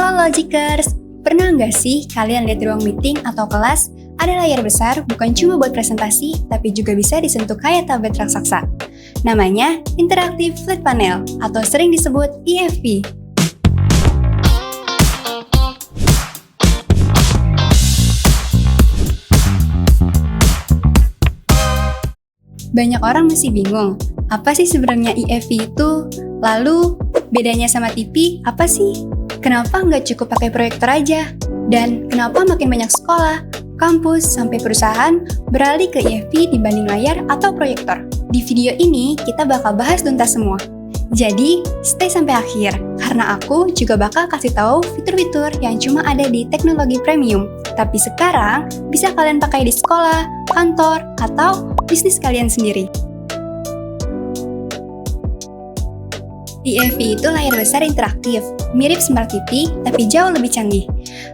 Halo Logikers, pernah nggak sih kalian lihat di ruang meeting atau kelas ada layar besar bukan cuma buat presentasi, tapi juga bisa disentuh kayak tablet raksasa. Namanya Interactive Flat Panel atau sering disebut IFP. Banyak orang masih bingung, apa sih sebenarnya IFP itu? Lalu, bedanya sama TV apa sih? Kenapa nggak cukup pakai proyektor aja? Dan kenapa makin banyak sekolah, kampus, sampai perusahaan beralih ke IFP dibanding layar atau proyektor? Di video ini, kita bakal bahas tuntas semua. Jadi, stay sampai akhir, karena aku juga bakal kasih tahu fitur-fitur yang cuma ada di teknologi premium. Tapi sekarang, bisa kalian pakai di sekolah, kantor, atau bisnis kalian sendiri. IFP itu layar besar interaktif, mirip Smart TV, tapi jauh lebih canggih.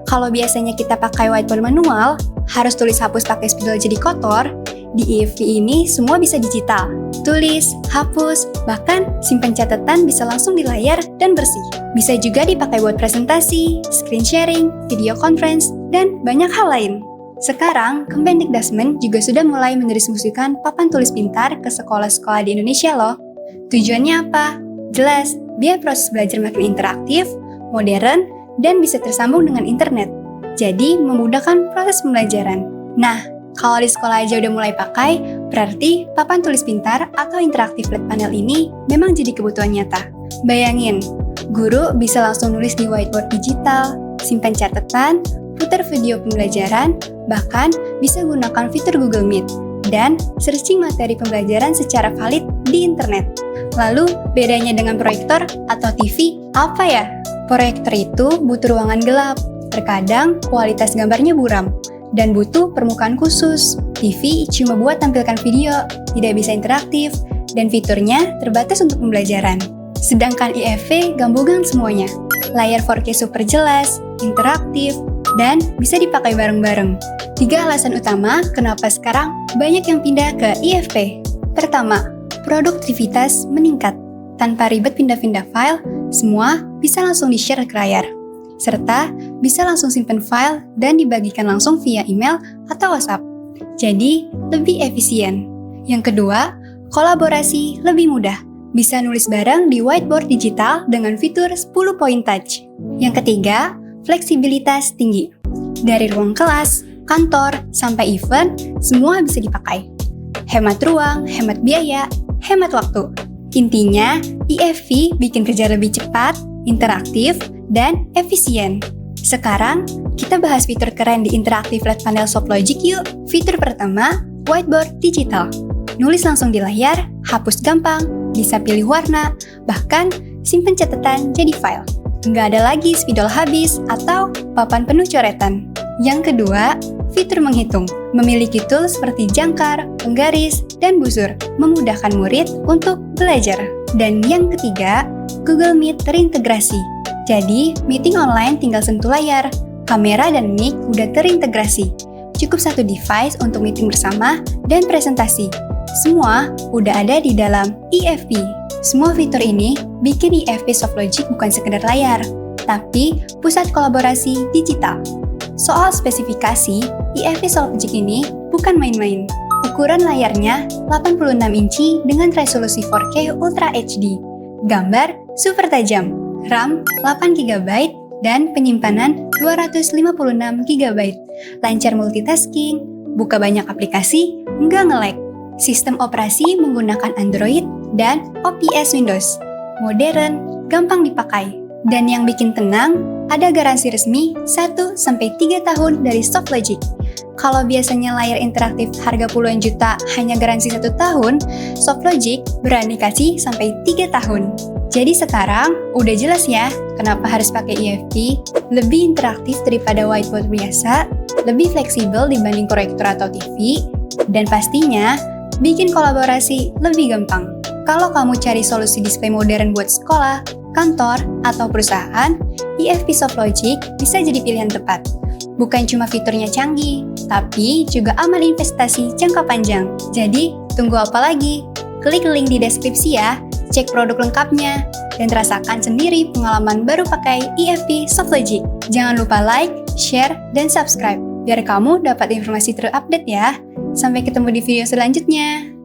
Kalau biasanya kita pakai whiteboard manual, harus tulis hapus pakai spidol jadi kotor, di IFP ini semua bisa digital. Tulis, hapus, bahkan simpan catatan bisa langsung di layar dan bersih. Bisa juga dipakai buat presentasi, screen sharing, video conference, dan banyak hal lain. Sekarang, Kemendikbudrismen juga sudah mulai mendistribusikan papan tulis pintar ke sekolah-sekolah di Indonesia loh. Tujuannya apa? Jelas, biar proses belajar makin interaktif, modern, dan bisa tersambung dengan internet. Jadi, memudahkan proses pembelajaran. Nah, kalau di sekolah aja udah mulai pakai, berarti papan tulis pintar atau interaktif flat panel ini memang jadi kebutuhan nyata. Bayangin, guru bisa langsung nulis di whiteboard digital, simpan catatan, putar video pembelajaran, bahkan bisa gunakan fitur Google Meet, dan searching materi pembelajaran secara valid di internet. Lalu, bedanya dengan proyektor atau TV apa ya? Proyektor itu butuh ruangan gelap, terkadang kualitas gambarnya buram, dan butuh permukaan khusus. TV cuma buat tampilkan video, tidak bisa interaktif, dan fiturnya terbatas untuk pembelajaran. Sedangkan IFP gabungan semuanya. Layar 4K super jelas, interaktif, dan bisa dipakai bareng-bareng. 3 alasan utama kenapa sekarang banyak yang pindah ke IFP. Pertama, produktivitas meningkat. Tanpa ribet pindah-pindah file, semua bisa langsung di-share ke layar. Serta bisa langsung simpan file dan dibagikan langsung via email atau WhatsApp. Jadi, lebih efisien. Yang kedua, kolaborasi lebih mudah. Bisa nulis bareng di whiteboard digital dengan fitur 10 point touch. Yang ketiga, fleksibilitas tinggi. Dari ruang kelas, kantor, sampai event, semua bisa dipakai. Hemat ruang, hemat biaya, hemat waktu. Intinya, IFP bikin kerja lebih cepat, interaktif, dan efisien. Sekarang, kita bahas fitur keren di Interactive Flat Panel SoftLogic yuk. Fitur pertama, whiteboard digital. Nulis langsung di layar, hapus gampang, bisa pilih warna, bahkan simpan catatan jadi file. Nggak ada lagi spidol habis atau papan penuh coretan. Yang kedua, fitur menghitung. Memiliki tools seperti jangkar, penggaris, dan busur, memudahkan murid untuk belajar. Dan yang ketiga, Google Meet terintegrasi. Jadi, meeting online tinggal sentuh layar, kamera dan mic udah terintegrasi. Cukup satu device untuk meeting bersama dan presentasi. Semua udah ada di dalam IFP. Semua fitur ini bikin IFP SoftLogic bukan sekedar layar, tapi pusat kolaborasi digital. Soal spesifikasi, IFP SoftLogic ini bukan main-main. Ukuran layarnya 86 inci dengan resolusi 4K Ultra HD. Gambar super tajam, RAM 8 GB, dan penyimpanan 256 GB. Lancar multitasking, buka banyak aplikasi, nggak nge-lag. Sistem operasi menggunakan Android dan OS Windows. Modern, gampang dipakai. Dan yang bikin tenang, ada garansi resmi 1-3 tahun dari SoftLogic. Kalau biasanya layar interaktif harga puluhan juta hanya garansi 1 tahun, SoftLogic berani kasih sampai 3 tahun. Jadi sekarang, udah jelas ya kenapa harus pakai IFP, lebih interaktif daripada whiteboard biasa, lebih fleksibel dibanding proyektor atau TV, dan pastinya bikin kolaborasi lebih gampang. Kalau kamu cari solusi display modern buat sekolah, kantor, atau perusahaan, IFP SoftLogic bisa jadi pilihan tepat. Bukan cuma fiturnya canggih, tapi juga aman investasi jangka panjang. Jadi, tunggu apa lagi? Klik link di deskripsi ya, cek produk lengkapnya. dan rasakan sendiri pengalaman baru pakai EFP Softlogic. Jangan lupa like, share, dan subscribe biar kamu dapat informasi terupdate ya. Sampai ketemu di video selanjutnya.